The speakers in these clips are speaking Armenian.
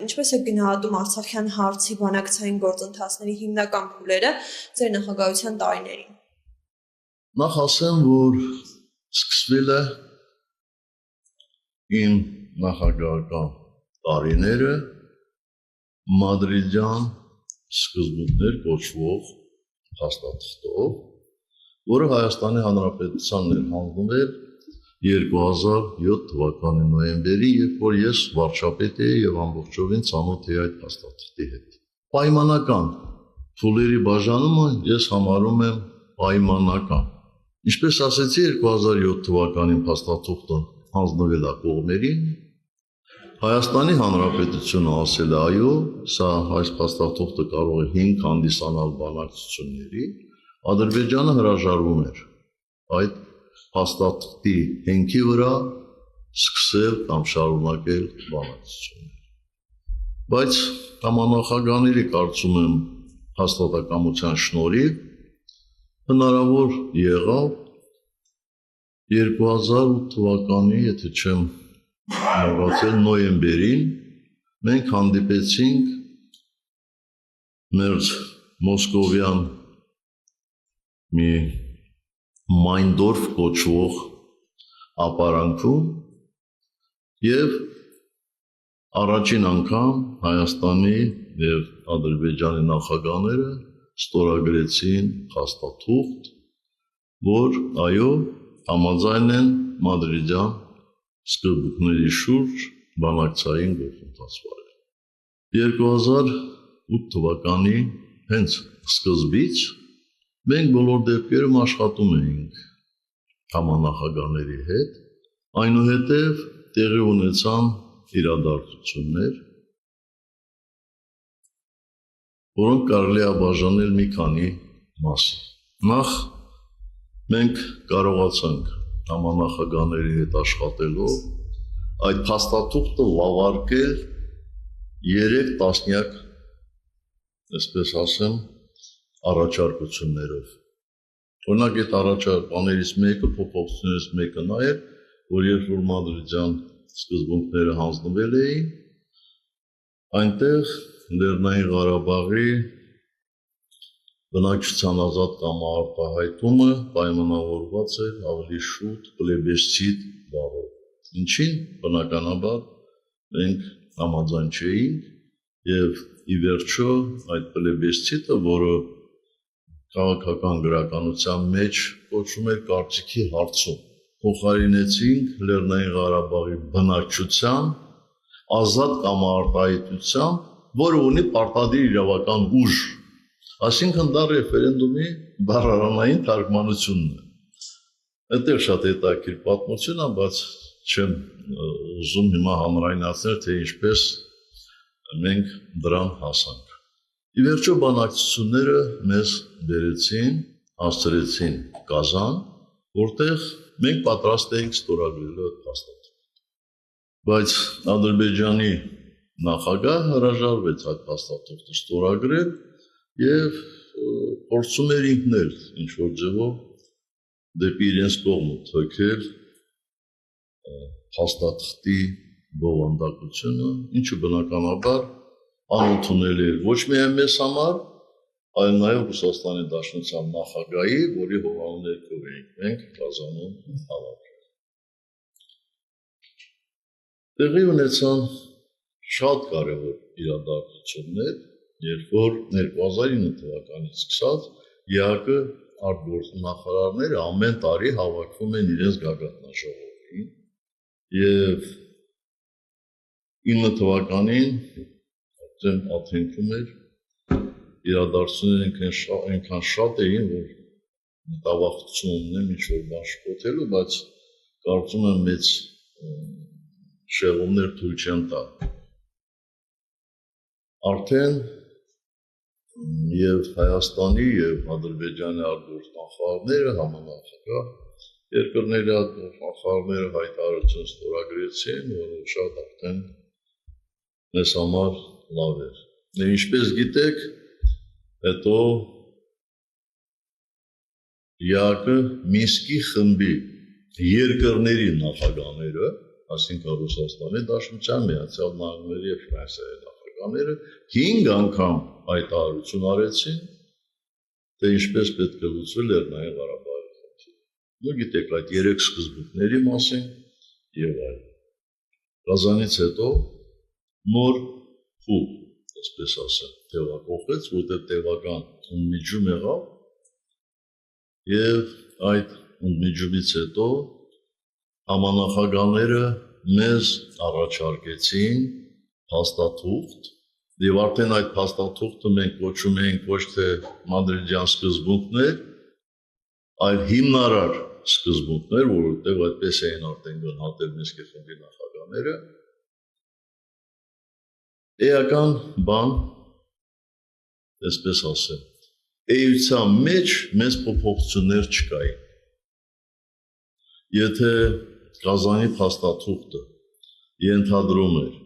ինչպես է գնահատում Արցախյան հարցի բանակցային գործընթացների հիմնական փուլերը ձեր նախագահության տարիներին։ Նախ ասեմ, որ սկսվել է իմ նախագահական տարիները մադրիդյան սկզբունքներ կոչվող փաստաթղթով, որը Հայաստանի Հանրապետությանն էր հանձնվել 2007 թվականի նոյեմբերի, երբ որ ես վարչապետ էի եւ ամբողջովին ծանոթ էի այդ փաստաթղթի հետ։ Պայմանական փուլերի բաժանումը ես համարում եմ պայմանական։ Ինչպես ասեցի, 2007 թվականին փաստաթուղթը հանձնվել է կողմերին, Հայաստանի Հանրապետությունը ասել է այո, սա այս փաստաթուղթը կարող է հիմք հանդիսանալ բանակցությունների, Ադրբեջանը հրաժարվում էր այդ փաստաթղթի հիմքի վրա սկսել կամ շարունակել բանակցություններ։ Բայց համանախագահների կարծում եմ հաստատակամության շնորհիվ հնարավոր եղավ 2008 թվականի, եթե չեմ մոռացել, նոյեմբերին մենք հանդիպեցինք մեր մոսկովյան մի Մայնդորֆ կոչվող ապարանքում եւ առաջին անգամ Հայաստանի եւ Ադրբեջանի նախագահները ստորագրեցին փաստաթուղթ, որ այո, համաձայն են մադրիդյան սկզբունքների շուրջ բանակցային գործընթաց վարել։ 2008 թվականի հենց սկզբից մենք բոլոր դեպքերում աշխատում էինք համանախագահների հետ, այնուհետև տեղի ունեցան իրադարձություններ, որոնք կարելի է բաժանել մի քանի մասի։ Նախ մենք կարողացանք համանախագահների հետ աշխատելով այդ փաստաթուղթը լավարկել 3 տասնյակ, այսպես ասեմ, առաջարկություններով։ Օրինակ այդ առաջարկներից մեկը, փոփոխություններից մեկը նա էր, որ երբ որ մադրիդյան սկզբունքները հանձնվել էին, այնտեղ Լեռնային Ղարաբաղի բնակչության ազատ կամարտահայտումը պայմանավորված էր ավելի շուտ պլեբեսցիտ բառով։ Ինչին բնականաբար մենք համաձայն չէինք եւ ի վերջո այդ պլեբեսցիտը, որը քաղաքական գրականության մեջ կոչվում էր կարծիքի հարցում, փոխարինեցինք Լեռնային Ղարաբաղի բնակչության ազատ կամարտահայտության, որը ունի պարտադիր իրավական ուժ, այսինքն դա ռեֆերենդումի բառարանային թարգմանությունն է։ Այդտեղ շատ հետաքրքիր պատմություն է, բայց չեմ ուզում հիմա հանրայնացնել, թե ինչպես մենք դրան հասանք։ Ի վերջո բանակցությունները մեզ բերեցին, հասցրեցին Կազան, որտեղ մենք պատրաստ էինք ստորագրելու այդ փաստաթուղթը։ Բայց Ադրբեջանի նախագահը հրաժարվեց այդ փաստաթուղթը ստորագրել եւ փորձում էր ինքն էլ ինչ-որ ձևով դեպի իրենց կողմը թոքել փաստաթղթի բովանդակությունը, ինչը բնականաբար անընդունել էր ոչ միայն մեզ համար, այլ նաև Ռուսաստանի Դաշնության նախագահի, որի հովանու ներքո էինք մենք Կազանում հավաքվել։ Տեղի ունեցան շատ կարևոր իրադարձություններ, երբ որ 2009 թվականից սկսած ԵԱԿ արտգործնախարարները ամեն տարի հավաքվում են իրենց գագաթնաժողովին եւ 9 թվականին Աթենքում էր իրադարձությունները այնքան շատ էին, որ մտավախություն ունեմ ինչ-որ բան շփոթելու, բայց կարծում եմ մեծ շեղումներ թույլ չեն տա։ Արդեն եւ Հայաստանի եւ Ադրբեջանի արտգործնախարարները համանախագահ երկրների արտգործնախարարները հայտարարություն ստորագրեցին, որը շատ արդեն մեզ համար լավ էր։ Ինչպես գիտեք, հետո ԵԱԿ Մինսկի խմբի երկրների նախագահները, այսինքն Ռուսաստանի Դաշնության, Միացյալ Նահանգների եւ Ֆրանսիայի քաղաքականները 5 անգամ հայտարարություն արեցին, թե ինչպես պետք է լուծվել Լեռնային Ղարաբաղի խնդիրը։ Դուք գիտեք այդ 3 սկզբունքների մասին եւ այլն։ Կազանից հետո նոր փուլ, այսպես ասեմ, տեղակողեց, որտեղ տեղական ըմբիջում եղավ եւ այդ ըմբիջումից հետո համանախագահները մեզ առաջարկեցին փաստաթուղթ եւ արդեն այդ փաստաթուղթը մենք կոչում էինք ոչ թե մադրիդյան սկզբունքներ, այլ հիմնարար սկզբունքներ, որովհետեւ այդպես էին արդեն գնահատել Մինսկի խմբի նախագահները։ Էական բան, այսպես ասեմ, էության մեջ մեծ փոփոխություններ չկային։ Եթե Կազանի փաստաթուղթը ենթադրում էր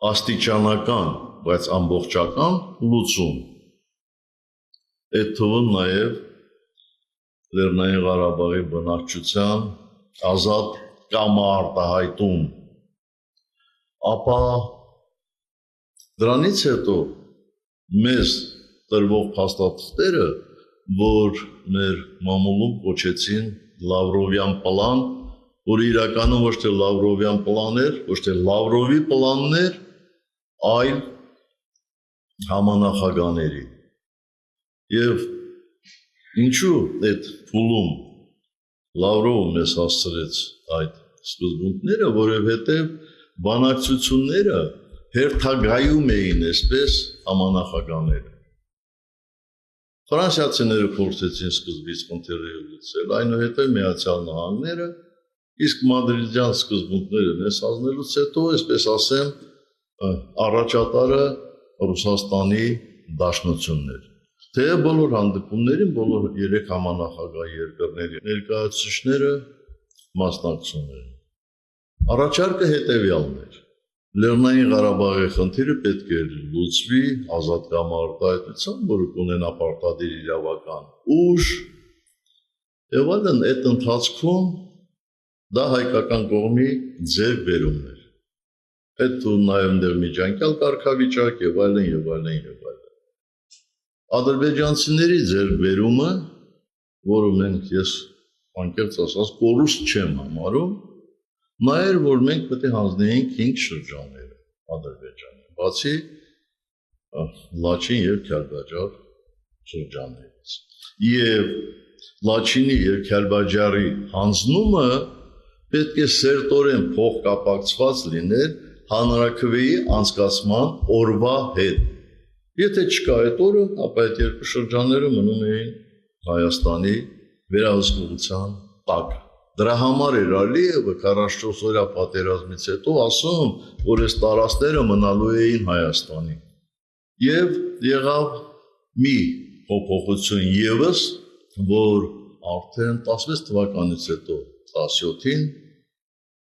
աստիճանական, բայց ամբողջական լուծում, այդ թվում նաև Լեռնային Ղարաբաղի բնակչության ազատ կամարտահայտում, ապա դրանից հետո մեզ տրվող փաստաթղթերը, որ մեր մամուլում կոչեցին Լավրովյան պլան, որ իրականում ոչ թե Լավրովյան պլան էր, ոչ թե Լավրովի պլանն էր, այլ համանախագահների։ Եվ ինչու այդ փուլում Լավրովը մեզ հասցրեց այդ սկզբունքները, որովհետև բանակցությունները հերթագայում էին այսպես համանախագահները։ Ֆրանսիացիները փորձեցին սկզբից խնդիրները լուծել, այնուհետև Միացյալ Նահանգները, իսկ մադրիդյան սկզբունքները մեզ հանձնելուց հետո, այսպես ասեմ, առաջատարը Ռուսաստանի Դաշնությունն էր։ Թե բոլոր հանդիպումներին, բոլոր 3 համանախագահ երկրների ներկայացուցիչները մասնակցում էին։ Առաջարկը հետևյալն էր. Լեռնային Ղարաբաղի խնդիրը պետք է լուծվի ազատ կամարտահայտությամբ, որը կունենա պարտադիր իրավական ուժ, եւ այլն, այդ ընթացքում դա հայկական կողմի ձեռքբերումն էր։ Այդ ու նաեւ ներմիջանկյալ կարգավիճակ եւ այլն եւ այլն եւ այլն։ Ադրբեջանցիների ձեռքբերումը, որը մենք ես անկեղծ ասած կորուստ չեմ համարում, նա էր, որ մենք պետք է հանձնեինք 5 շրջանները Ադրբեջանի, բացի Լաչին եւ Քյալբաջար շրջաններից։ Եվ Լաչինի եւ Քյալբաջարի հանձնումը պետք է սերտորեն փոխկապակցված լիներ հանրաքվեի անցկացման օրվա հետ։ Եթե չկա այդ օրը, ապա այդ 2 շրջանները մնում էին Հայաստանի վերահսկողության տակ։ Դրա համար էր Ալիևը 44-օրյա պատերազմից հետո ասում, որ այս տարածքները մնալու էին Հայաստանի։ Եվ եղավ մի փոփոխություն եւս, որ արդեն 16 թվականից հետո 17-ին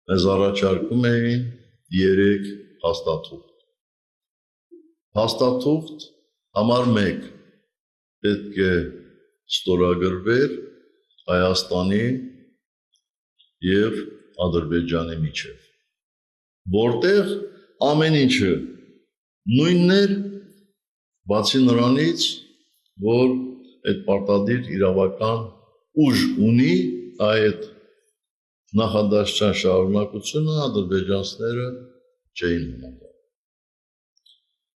մեզ առաջարկում էին 3 փաստաթուղթ։ Փաստաթուղթ համար 1 պետք է ստորագրվեր Հայաստանի եւ Ադրբեջանի միջև, որտեղ ամեն ինչը նույնն էր, բացի նրանից, որ այդ պարտադիր իրավական ուժ ունի այդ նախադասության շարունակությունը ադրբեջանցիները չէին ունենալ։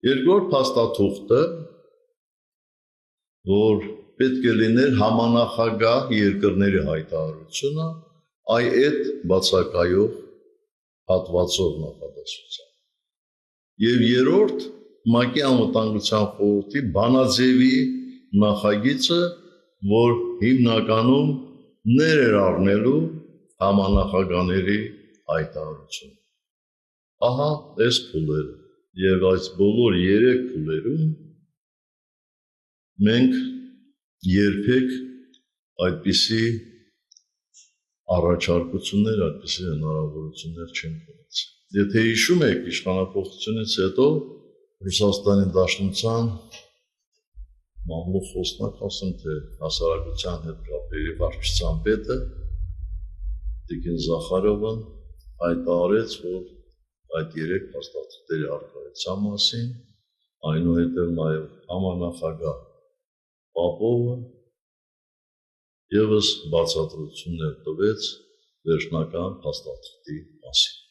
Երկրորդ փաստաթուղթը, որ պետք է լիներ համանախագահ երկրների հայտարարությունը, այդ բացակայող հատվածով նախադասության։ Եվ երրորդ ՄԱԿ-ի անվտանգության խորհրդի բանաձևի նախագիծը, որ հիմնականում ներ էր առնելու համանախագահների հայտարարությունը։ Ահա այս փուլերը, եւ այս բոլոր 3 փուլերում մենք երբեք այդպիսի առաջարկություններ, այդպիսի հնարավորություններ չեն ունեցել։ Եթե հիշում եք, իշխանապողությունից հետո Ռուսաստանի Դաշնության մամուլ խոսնակ, ասում թե հասարակության հետ կապերի վարչության պետը Տիկին Զախարովն հայտարարեց, որ այդ 3 փաստաթղթերի առկայության մասին, այնուհետև նաև համանախագահ Պապովը ևս բացատրություններ տվեց վերջնական փաստաթղթի մասին։